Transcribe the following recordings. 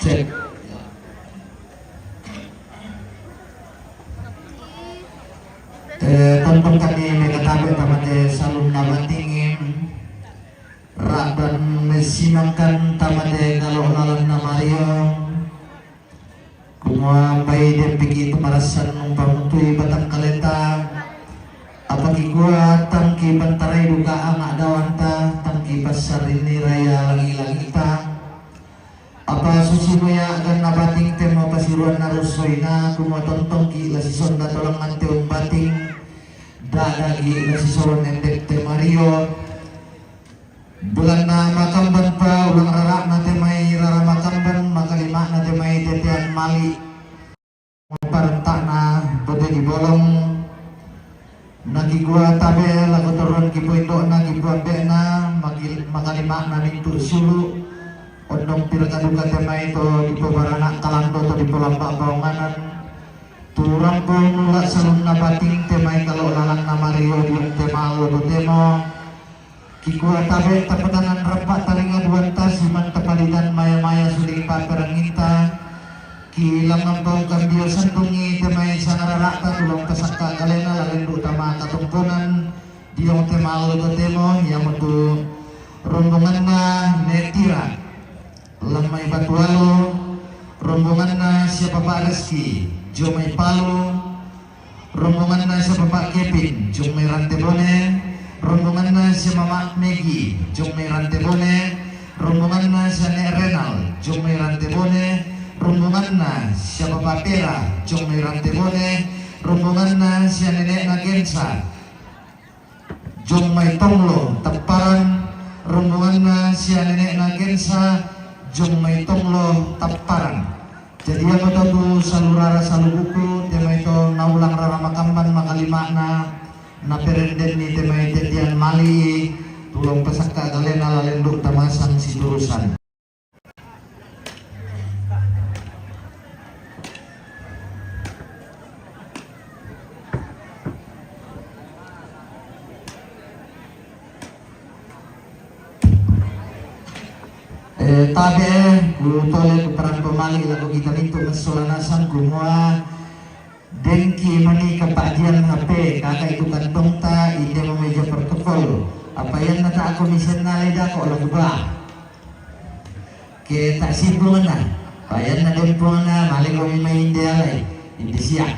Cek. Tonton kami megatabe tamate salun nabatingin rak dan mesinangkan tamate kalau nalan na Mario kumua pai dia pergi itu marasan numpang batang kaleta apagi gua tangki bantarai duga anak dawanta tangki pasar ini raya lagi-lagi ta apa susi moya agan nabating temo pasiruan narusoina kumua tontong ki lasison da tolong ante bating da lagi lasison endek te Mario bulan na makamban pa ulang rarak na temay rara makamban makalima na temay tetean mali parentak na bote gibolong nagigua tabe lagu turun gipoindo na gibua be na makalima na mintu sulu ondong pilkaduka temay to dipobaranak kalando to dipolamba bawanganan turang po nula salun na bating temay kalau lalang na Mario di temalo do temo kikuha tabe tapatanan rapat talingan wanta siman tapalidan maya-maya suling paperangita kilang ampaw kambio sandungi temay sa nararata tulong kasaka kalena lalendo utama katungkunan diyong temalo to temo yang mutu rombongan na netira lamay batualo rombongan na siya Bapak Reski Jomay Palu rombongan na siya Bapak Kevin Jomay Rantebone rombongan na si Mama Megi, Jong may Rantebone, rombongan na si Nek Renal, Jong may Rantebone, rombongan na si Papa Pera, Jong may Rantebone, rombongan na si Nenek Nagensa, Jong may Tonglo, Taparan, rombongan na si Nenek Nagensa, Jong may Tonglo, Taparan. Jadi ako tato salurara salubuku, tema ito naulang rara makamban makalima na perenden ni temay tetian mali tulong pesaka galena lalenduk tamasan si jurusan tabe tole peran pemali lagu kita itu kesolanasan kumua Dengki mani kepajian HP kakak itu kantong ta ide memeja protokol apa yang nata aku misen naleda kok lagu bah ke tak sibuk na payan na dempong na maling kami main dia lai ini siap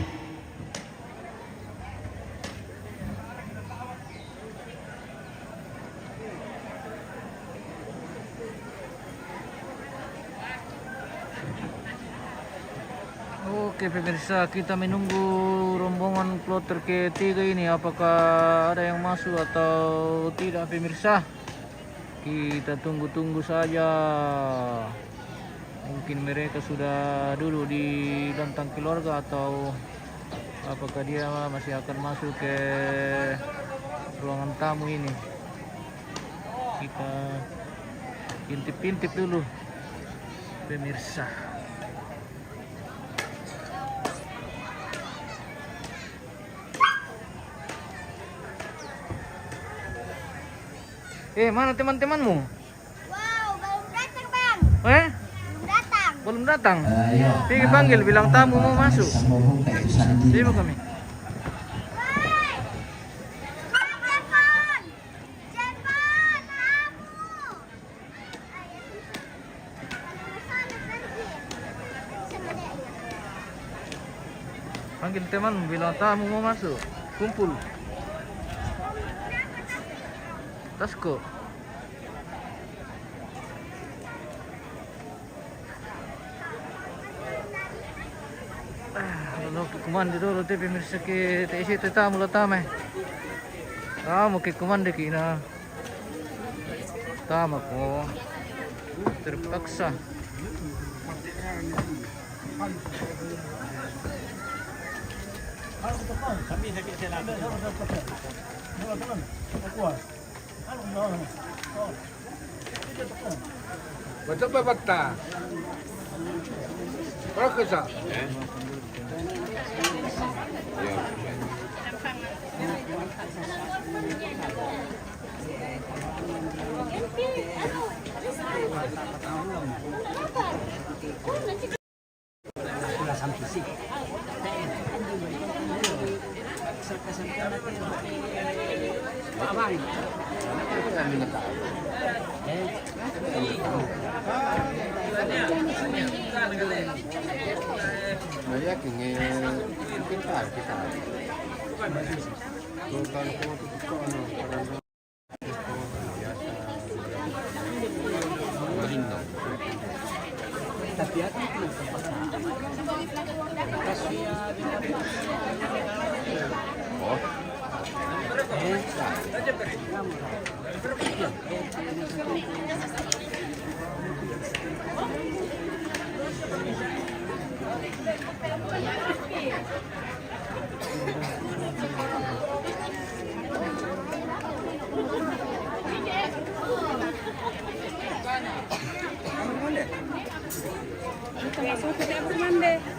Oke pemirsa, kita menunggu rombongan kloter ketiga ini apakah ada yang masuk atau tidak pemirsa. Kita tunggu-tunggu saja. Mungkin mereka sudah dulu di lantang keluarga atau apakah dia masih akan masuk ke ruangan tamu ini. Kita intip-intip dulu pemirsa. Mana teman-temanmu? Wow, belum datang bang. Belum datang. Belum datang? Pergi panggil, bilang tamu mau masuk. Sibuk kami. Panggil temanmu, bilang tamu mau masuk. Kumpul. Tasko. Lalu ke komando dulu teh pemirsa ke TC tamu latame. Kamu ke komando kina. Tama ko. Terpaksa. Betul apa fakta? Berapa sah?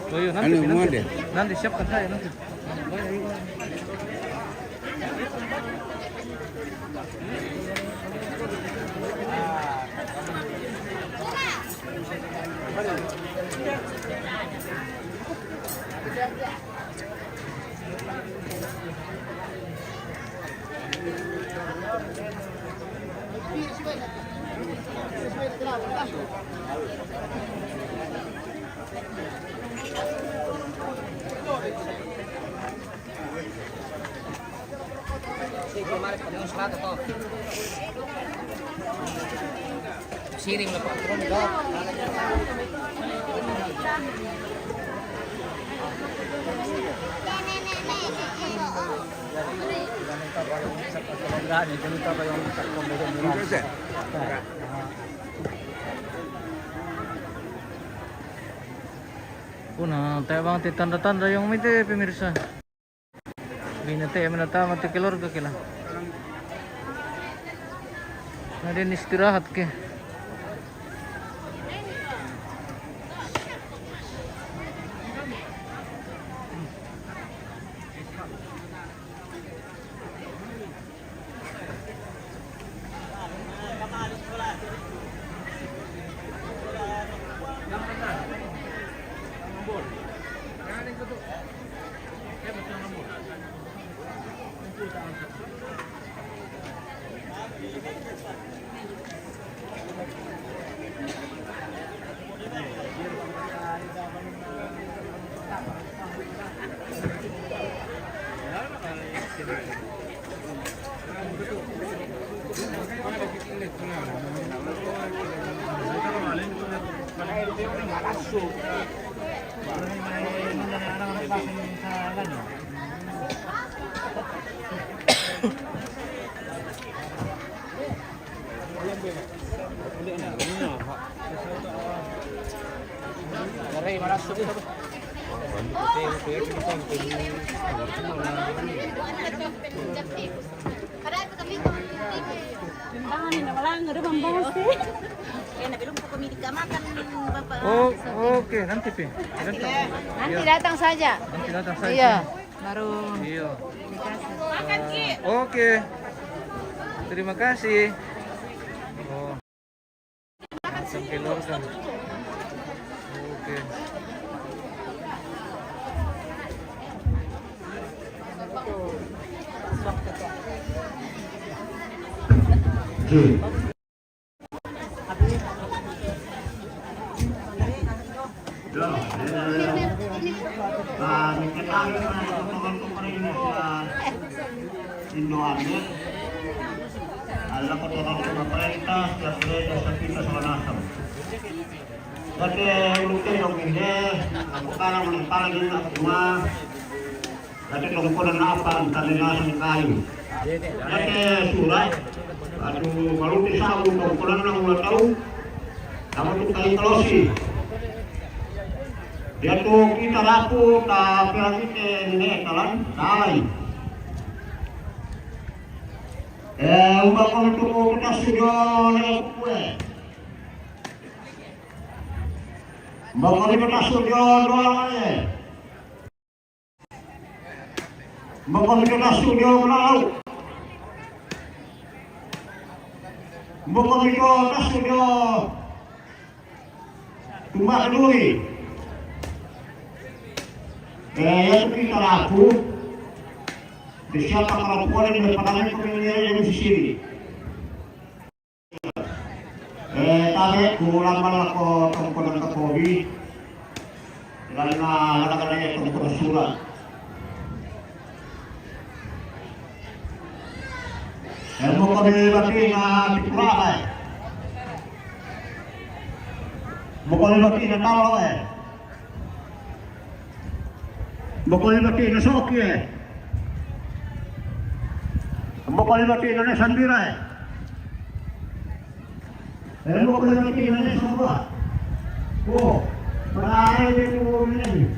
Oh iya, nanti siapkan saya nanti. Siring lah Pak. Nah, tayo bang tanda-tanda yung may pemirsa. Binatay menata mati keluarga kila. Ada istirahat ke. Oh, oke, nanti Pi. Nanti datang saja. Nanti datang saja. Iya, baru Iya. dikasih. Oke. Terima kasih. Oh. Sampai lorkan. Oke. Indoanet adalah keturunan pemerintah setiap gereja kita sama nasab. Jadi ulute dong ini, aku sekarang menentang ini aku rumah. Jadi tongkonan apa antara nasi kayu. Jadi surat, aduh kalau disabu tongkonan yang udah tahu, kamu tuh kayu kelosi. Dia tuh kita rapu, tapi kita ini ekalan salah. Umbak kami tuh kita sudah kue. Umbak kami kita sudah doang. Umbak kami kita sudah melau. Umbak kami kita sudah tumbak dulu. Yang kita laku, siapa kalau boleh berpadanya pemilihan yang di sini. Tapi kurang malah ko tongkonan ke kobi, karena kadang-kadang tongkonan surat. Ilmu kami berarti na tikurang. Mukul berarti na tahu Mukul berarti na soki Mukul berarti na sandira Mukul berarti na semua. Oh, pernah itu ini.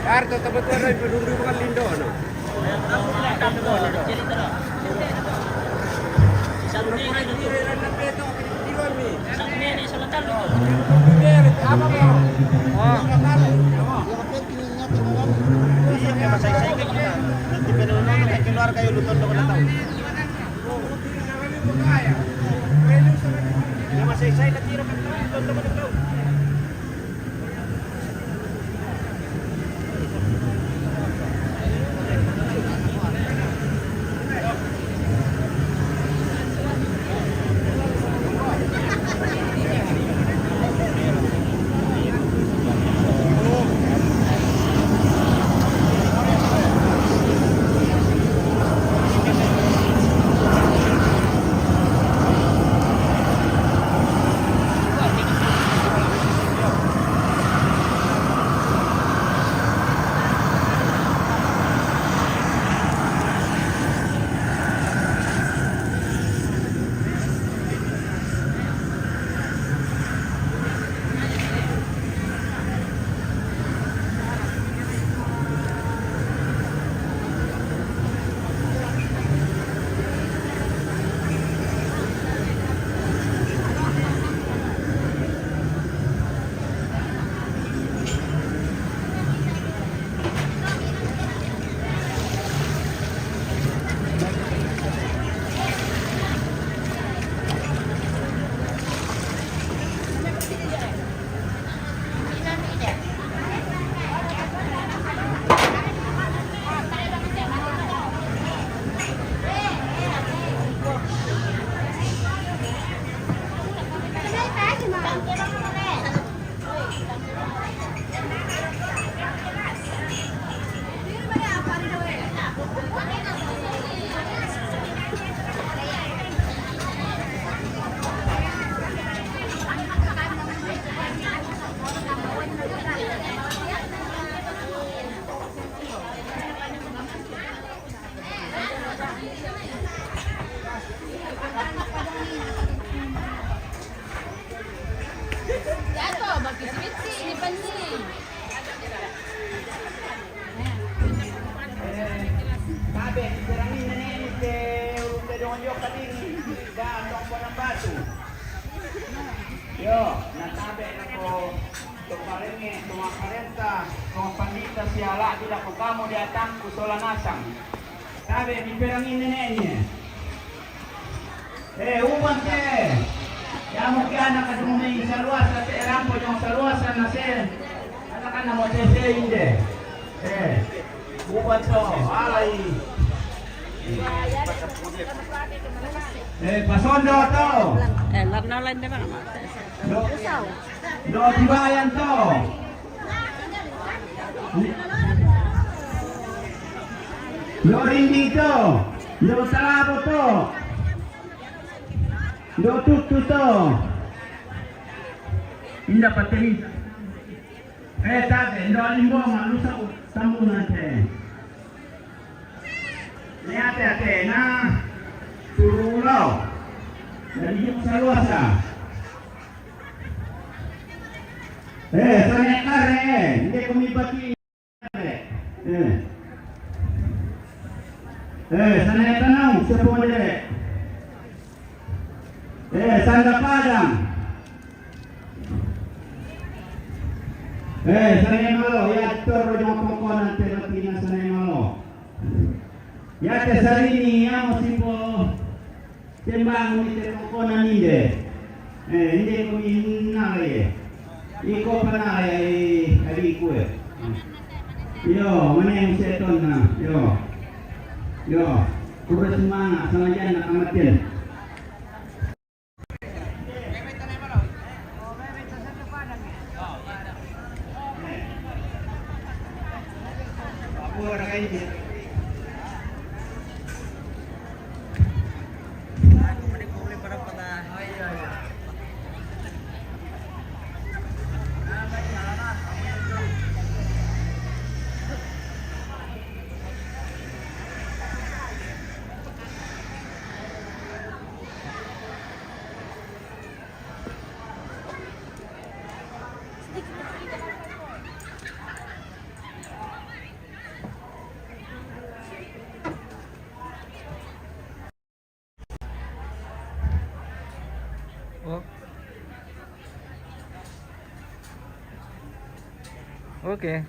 Kartu tebetuan dari peduli bukan lindo no. Keluar kayu luton do tahu. Masih saya tira kan luton do tahu. Bitsi, ini penting. Sabi, sirangin na niya ni Urute Donyo Kadini. Dan Tong Bonang Batu. Yo, nasabi na ko. Tumaringi, tumakarenta. Kung pandita siya tidak ko kamo di atang kusola nasang. Sabi, dipirangin na niya. Uban ke. Kamu ke anak kadumay sa luwas at erampo yung sa luwasan na sir. Anak ka na mo sese hindi. Uban to, alay. Pasondo to. Larnaw lang naman. Do tibayan to. Do rindi to. Do salabo to. Do tutu to. Indah pateri. Tade, do limbo malusa tambu nate. Lihat na turulo. Dari yung saluasa. Sana kare, hindi kumibati kare. Sana tanong sa pumodere. Sanda padang. Sana malo, ya toro yung pangkonan terapinan sana malo. Ya te sarini ya mosipo tembang ni te pangkonan inde. Inde kuminare. Iko panaya ari kue. Yo, mana yang seton na? Yo, kurang semangat sama jangan nak amatin. Apa orang ini? Oh. Okay.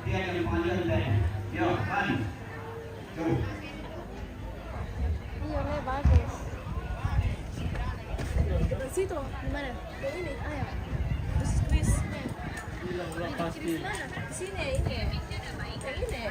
Dia yang panggil lain. Yo, pan. Tuh. Iya, ini bagus. Di situ, di mana? Di ini, ayo. Terus squeeze. Di mana? Di sini, ini. Yang ini.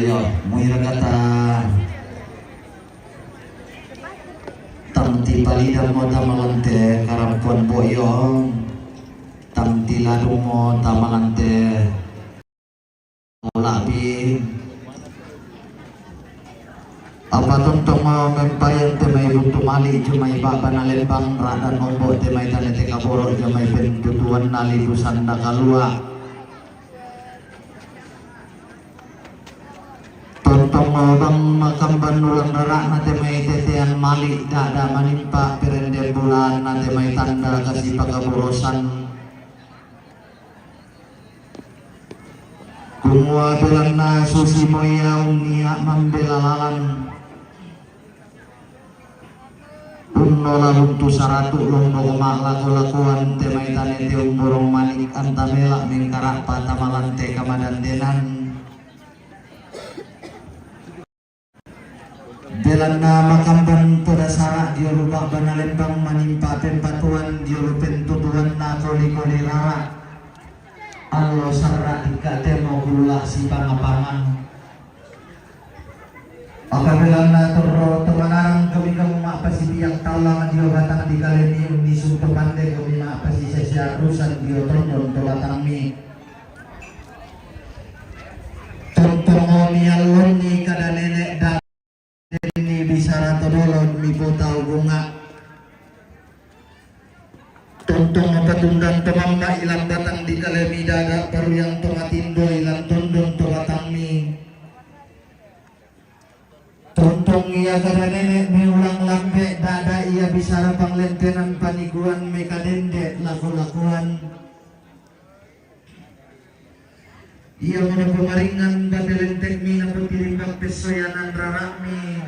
Yo, muira kata tamti palida mo tamalante karampuan boyong tamti lado mo tamalante labi apa tuntong mo mempayan te may buntumali jumay baba na lembang radan mombo te may tanete kaboro jumay pentutuan nali kusanda kalua tontong bang makamban ulang darak nate may tetean malik dada manimpa perende bulan nate may tanda kasi pagkaburosan kumua bilang na susi moya unia mambelalalan unno labuntu saratu lombo laku-lakuan te may tanete umburong manik antamela mingkarak patamalante kamadandenan Belan na makamban pada sarak dia lupa banalembang manimpa pempatuan dia lupen tuduhan na koli-koli rara allo sarak dikate mau gula si pangapangan apabila na toro temanang kami kamu mak pasibiyang giotron tulatang mi tontong ni alon ni kada nenek ini bisa todolon mi potau bunga tontong apa tundang temamba ilang batang di kalemi dada baru yang tomatindo ilang tondong tulatang mi tontong ia kada nenek miulang lambe dada ia bisa panglentenan paniguan mekadende laku-lakuan ia mana pemaringan babelentek mi na pagtirimbang pesoyanan rarakmi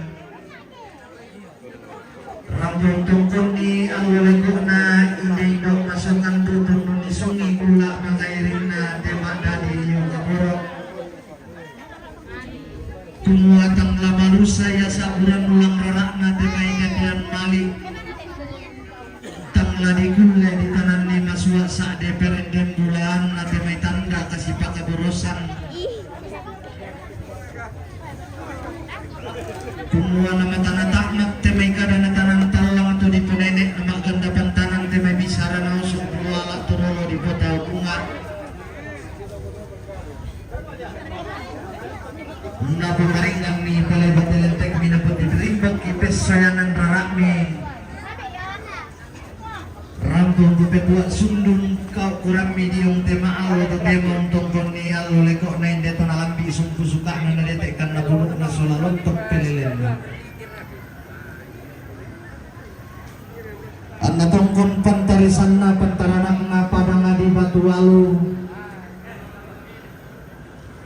rambut tungkol ni ang walego na inay daw masangan tutong ni sungi kula makairin na demanda di yung kaburok tumuatang lamalusa ya sa bulan ulang rarak na demay gandian mali tangla di gula di tanan ni maswa sa deperendem bulan na demay tanda kasi pakaburosan tumuan na matanatak na temay kada na tanan talang ito di punenek na maganda pantanan temay bisara na usok buwala turolo di potao bunga na pumaringan ni palay batilentek minapot itirimbag ipes sayanan rarakmi rambong kupetuat sundung kau kurang medium tema alo to tema untuk ni alo lekok na hindi to nalambi sungku suka na nadetekan na buluk na solalontok pililen at natungkon pantarisan na pantaranang na padang di batu walu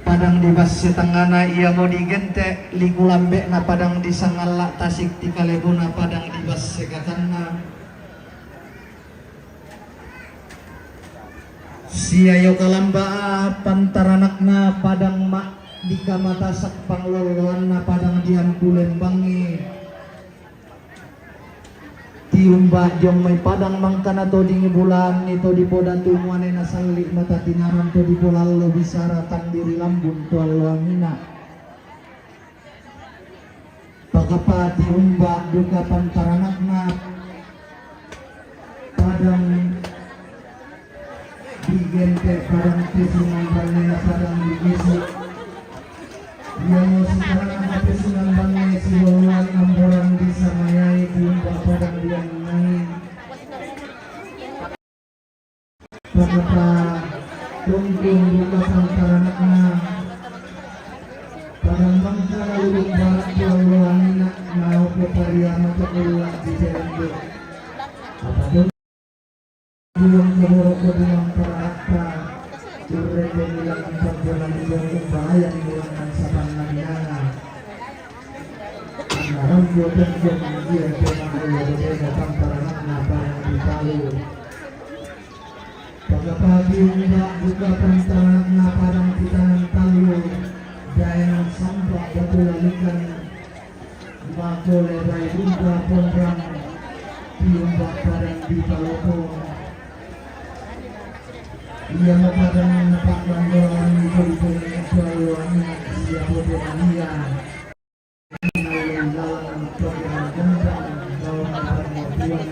padang di basi tangana ia mau digente ligu lambe na padang di sangala tasik di kalebo na padang di basi katana siayo kalamba pantaranak na padang mak di kamatasak pangloloan na padang dian bulen bangi tiumba jong may padang mangkana to dingi bulan ito di poda tumuane na sali mata tinaran to di polalo bisara tang diri lambun to alwangina pagapa tiumba duka pantaranak na padang digente padang pesungan bangne padang digisi yang sekarang ada pesungan bangne siwawan amboran di samayai diumba padang diang main pagapa tunggung buka pantaranakna padang bangsa lalu barat jawa nak mau keparian untuk ulang di jendela apa buang kemuruk kebuang perata Jurek yang hilangkan panggilan buang bahaya hilangkan sabang nadiana Anaram jodoh jodoh dia memang dia datang teranak napa yang ditahu pagi enggak buka pantaranak napa yang ditahan tahu Jaya sampah batu lalikan Mako lebai buka pondrang Tiumbak padang di paloko ia padang napak langgaran itu jalan ia bodoh dia dalam program kembang dalam permobilan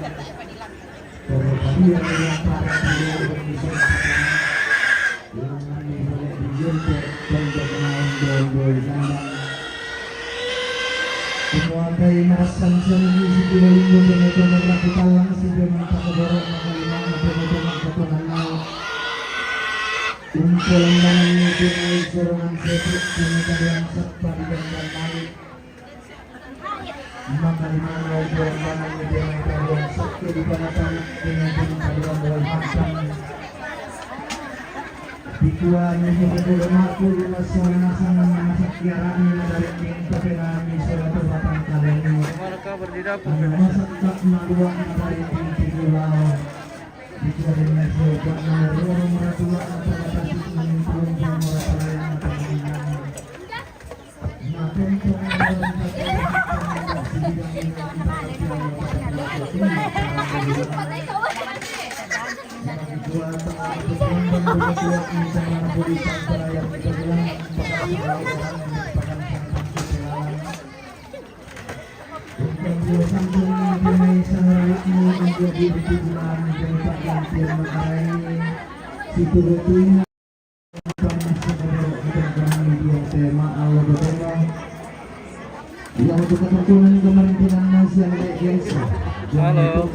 permobilan yang pada dia bermisal yang ini boleh dijemput untuk menawan doi nambang semua kaya merasakan sendiri situ linggu dengan melakukan langsung dengan tak keborok mengalimah dengan ketonanau Kumpul langganan itu mulai sorongan sepuk Kini yang sepa di gambar balik Maka di mana itu langganan itu yang kalian sakit di panatan Dengan kalian mulai makan Dikuan ini betul aku di masalah nasangan Masak kiarani dari minta penami Suatu batang kalian Masak tak maluan dari pinti pulau Dikuan ini buat menurut meratua si tuloy-tuloy na ang tema Allah bertema yang untuk ketentuan kemarintinan Malaysia Malaysia. Halo.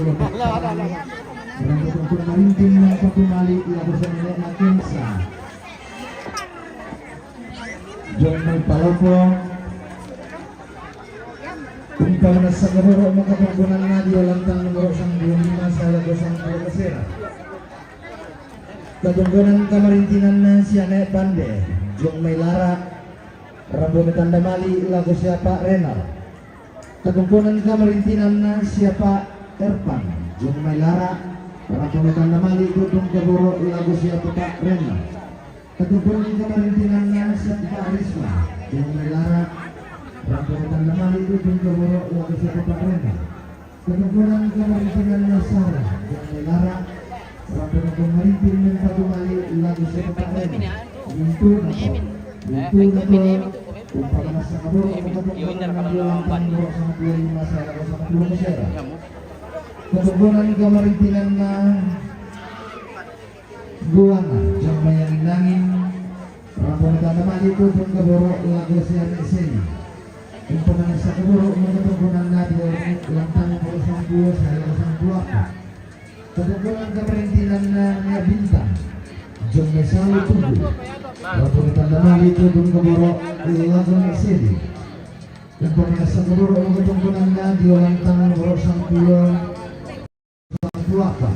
Yang untuk kemarintin yang satu kali ia bersama Malaysia. Jangan palopo. Untuk menasa keboro maka ketentuan Nadia lantang nomor 95 salah dosang Malaysia. Ketentuan kemarintinan Malaysia naik Bande. Jong may lara Rambo Metanda Mali lagu siapa Renal. Ketumpunan kemarintinan na siapa Erpan. Jong may lara Rambo Metanda Mali tutung keboro lagu siapa Pak Renal. Ketumpunan kemarintinan na siapa Risma. Jong may lara Rambo Metanda Mali tutung keboro lagu siapa Pak Renal. Ketumpunan kemarintinan na Sarah. Jong may lara Rambo Metanda Mali tutung Mali lagu siapa Pak Renal. Untuk keteguran kemarintinan na Buana jang bayangin nangin Ramon tanaman itu pun keboro lagu siang sini untuk menasa keboro keteguran na dia lantang berusaha dua saya berusaha dua keteguran kemarintinan na Bintang jang selalu tunggu Ramon tanaman itu pun keboro lagu sini untuk menasa keboro keteguran na dia lantang berusaha dua apa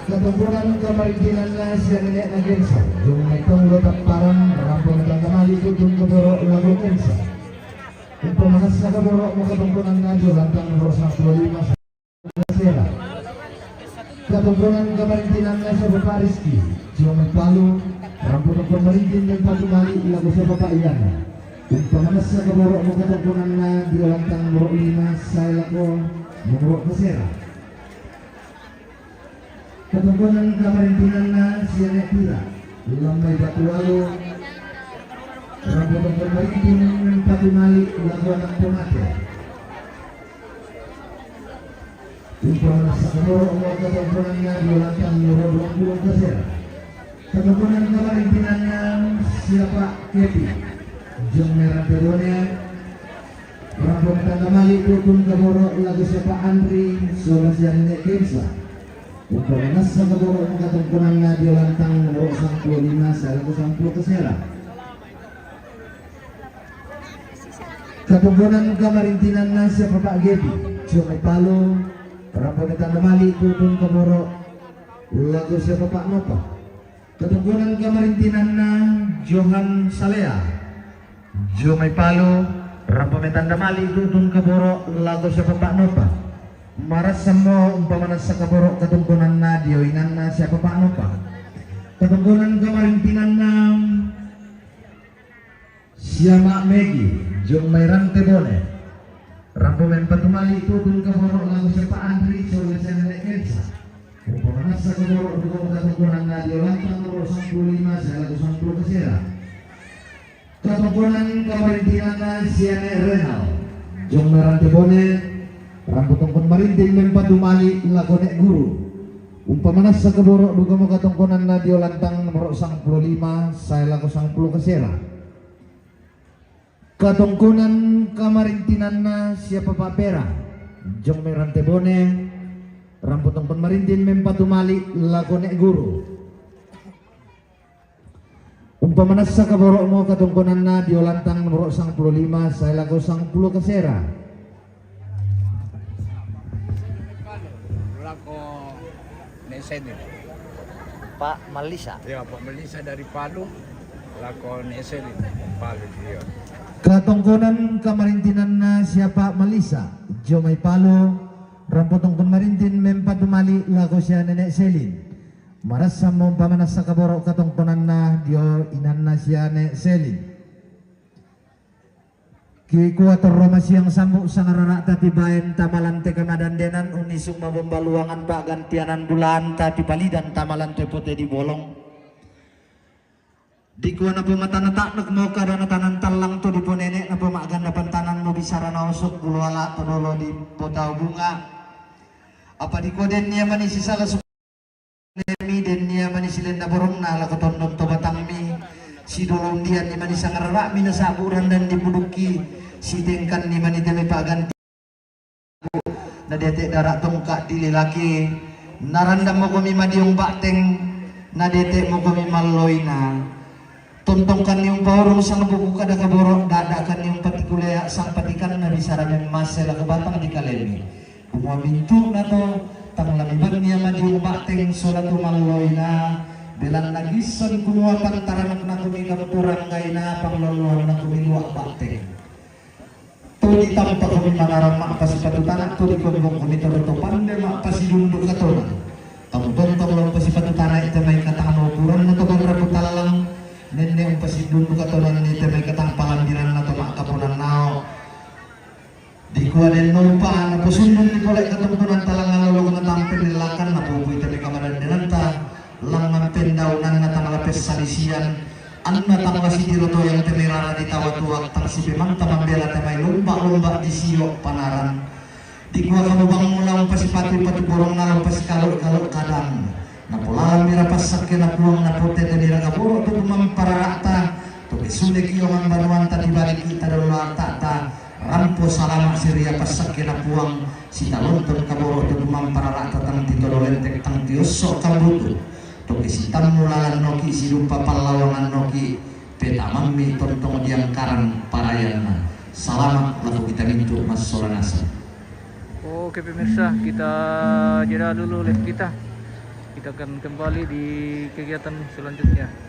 ketempuran kemarintinan Malaysia nenek nagensa jung metong lotak parang rampung tanggamali itu jung keboro lagu kensa untuk menasa keboro mau ketempuran ngaju lantang nomor 125 Sera ketempuran kemarintinan Malaysia Bapak Rizky jung Palu rampung kemarintin dan Patu Mali lagu siapa Pak Ian untuk menasa keboro mau ketempuran ngaju lantang nomor 5 saya lagu nomor Sera ketempuran kemarintinan na siya pira lamay batualo rambut kemarintin ng patumali lagu anak pemate Tumpang sa kamoro o ketempuran na diulatang nuro 20 kasera ketempuran kemarintinan na siapa Kepi Jung Merah Perone rambut tanggamali tutun kamoro lagu siapa Andri solas yang Kensa untuk menasa keboro ketempuran na diolantang nomor 125 salah 110 kesera ketempuran kemarintinan na siapa Pak Gebi Jomay Palo Rampo Metanda Mali tutun keboro lagu siapa Pak Nopa ketempuran kemarintinan na Johan Salea Jomay Palo Rampo Metanda Mali tutun keboro lagu siapa Pak Nopa maras semua umpamana sa kaboro ketempunan na dioinan na siapa Pak Nopa ketempunan kemarintinan na siapa Megi Jung Mayran Tebone Rampo men patumali tutun kaboro lagu siapa Andri Solusen Kensa umpamana sa kaboro ketempunan na diolantang nomor 105 saya lagu 10 kesera ketempunan kemarintinan na siapa Renal Jung Mayran Tebone rambut tongkon marintin mempadumali lagonek guru umpamana sa kaboro duga mo katongkonan na diolantang nomor 15 saya lago 10 kasera katongkonan kamarintinan na siapa Pak Pera Jong Merante Bone rambut tongkon marintin mempadumali lagonek guru umpamana sa kaboro mo katongkonan na diolantang nomor 15 saya lago 10 kasera Lako Neseni. Pak Malisa. Ya, Pak Melisa dari Palu. Lako Neseni. Palu dia. Katongkonan kamarintinan na siapa Malisa Jomay Palo Rampo tongkon marintin mempadumali lago siya nenek Selin marasa mo pamanas sa kaboro katongkonan na dio inan na siya nenek Selin Kikuator Roma siyang sambu sa ngarara tatibayan tamalante kamadandenan unisung mabombaluangan pa gantianan bulan tatipalidan tamalante pute di bolong di kuwa na pumatanatak nagmo ka na tanan talang to di po nenek na pumagan na pantanan mo bisara na usok bulwala tonolo di potaw bunga apa di kuwa din niya man isisa Lemi den niya mani silen na borong na lakotondon to batangmi si dolondian ni mani sangarara mi nasaburan dan dibuduki si tengkan ni mani teme paganti na dete darak tongkak dililaki narandam mo kami madiong bakteng na dete mo kami maloy na tontongkan yung borong sang buku kada kaborok dadakan yung patikulaya sang patikan na bisara ng masela kabatang di kalemi kumamintu na to tang lamiban niya madiong bakteng sulat umaloy na bilang nagisan kumuha pantaranak na kumikapurang kay na pangloluan na kumiluwak bakteng to di tampa kami manarang makapasipatutanak to di kumbong kami to pande makapasidundo katonan tong lang pasipatutana ito may katang mapuran na to kang raputalalang nene ang pasidundo katonan ito may katang palambiran na to makapunan nao di ko din pa na pusundon di pala katungtunan talang nalulog na tampil nilakan na pupuy tabi kamaran dinanta lang ang pendaunan na tangalapes salisian ang natangla si Diroto yang temirara di tawatuwag tang si Pimang tamambela temay lumba-lumba di siyo panaran di kuha kamubang mulang pasipati-pati burong nalang pasikalot-kalot kadang napulalang mirapas sakya na puwang na pute tenira kapuro to kumampararata to kisulik iyo ang banuan ta di balik kita daula ta rampo salamat Syria pasak kina puang si talonton kaboro to kumampararata tang titololentek tang tiosok kabuto to kisitam mulalan noki si lupa palawangan noki peta mami tontong diang karang parayana salamat lalu kita mintu mas soranasa. Oke pemirsa, kita jeda dulu live kita. Kita akan kembali di kegiatan selanjutnya.